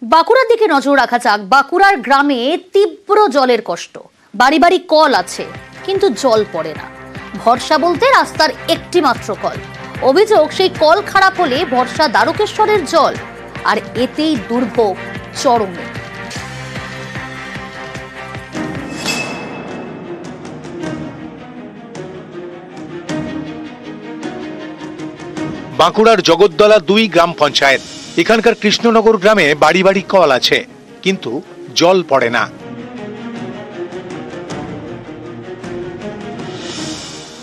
বাঁকুড়ার দিকে নজর রাখা যাক। বাঁকুড়ার গ্রামে তীব্র জলের কষ্ট। বাড়ি বাড়ি কল আছে, কিন্তু জল পড়ে না। ভরসা বলতে রাস্তার একটি মাত্র কল। অভিযোগ, সেই কল খারাপ হলে ভরসা দ্বারকেশ্বরের জল, আর এতেই দুর্ভোগ চরমে। বাঁকুড়ার জগদ্দলা 2 গ্রাম পঞ্চায়েত। এখানকার কৃষ্ণনগর গ্রামে বাড়ি বাড়ি কল আছে, কিন্তু জল পড়ে না।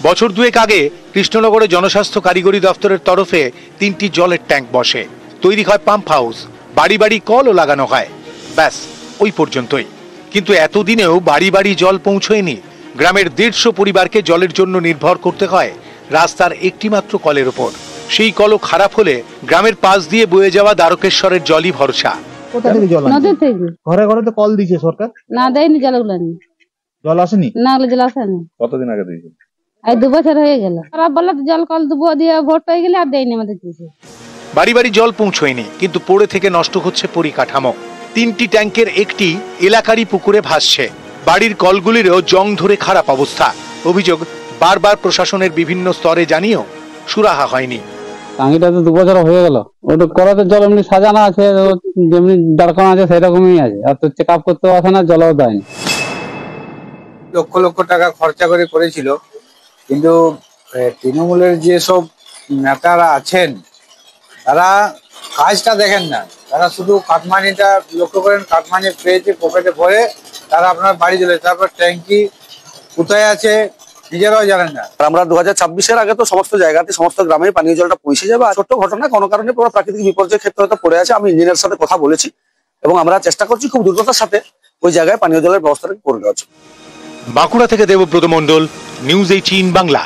বছর দুয়েক আগে কৃষ্ণনগরে জনস্বাস্থ্য কারিগরি দপ্তরের তরফে 3টি জলের ট্যাঙ্ক বসে, তৈরি হয় পাম্প হাউস, বাড়ি বাড়ি কলও লাগানো হয়। ব্যাস ওই পর্যন্তই। কিন্তু এতদিনেও বাড়ি বাড়ি জল পৌঁছয়নি। গ্রামের 150 পরিবারকে জলের জন্য নির্ভর করতে হয় রাস্তার একটি মাত্র কলের উপর। সেই কলও খারাপ হলে গ্রামের পাশ দিয়ে বয়ে যাওয়া দ্বারকেশ্বরের জলই ভরসা। কোথা থেকে জল নদী থেকে। ঘরে ঘরে তো কল দিয়েছে সরকার। না দেয়নি, জলগুলো জল আসেনি। না, জল আসেনি। কতদিন আগে দিয়েছে? এই 2 বছর হয়ে গেল। ওরা বলল জল কল দেবো, দিয়ে ভোট হয়ে গেলে আর দেয়নি আমাদের কিছু। বাড়ি বাড়ি জল পৌঁছয়নি, কিন্তু পড়ে থেকে নষ্ট হচ্ছে পরিকাঠামো। 3টি ট্যাঙ্কের একটি এলাকারই পুকুরে ভাসছে। বাড়ির কলগুলিরও জং ধরে খারাপ অবস্থা। অভিযোগ, বারবার প্রশাসনের বিভিন্ন স্তরে জানিয়েও সুরাহা হয়নি। টাঙ্গিটা তো 2 বছর হয়ে গেল। ওটা করাতে জল এমনি সাজানো আছে, যেমনি দাঁড়কানো আছে সেরকমই আছে, আর তো চেক আপ করতেও আসে না, জলও দেয়নি। লক্ষ লক্ষ টাকা খরচা করেছিল, কিন্তু তৃণমূলের যেসব নেতারা আছেন তারা কাজটা দেখেন না। তারা শুধু কাটমানিটা লক্ষ্য করেন, কাটমানি পেয়েছে পকেটে ভরে তারা আপনার বাড়ি চলে, তারপর ট্যাঙ্কি কোথায় আছে নিজেরাও জানেন না। আমরা 2026-এর আগে তো সমস্ত জায়গাতে সমস্ত গ্রামে পানীয় জলটা পৌঁছে যাবে। আর ছোট্ট ঘটনা, কোনো কারণে পুরো প্রাকৃতিক বিপর্যয়ের ক্ষেত্রে হয়তো পড়ে আছে। আমি ইঞ্জিনিয়ারের সাথে কথা বলেছি এবং আমরা চেষ্টা করছি খুব দ্রুততার সাথে ওই জায়গায় পানীয় জলের ব্যবস্থাটা করে দেওয়ার জন্য। বাঁকুড়া থেকে দেবব্রত মণ্ডল, নিউজ 18 বাংলা।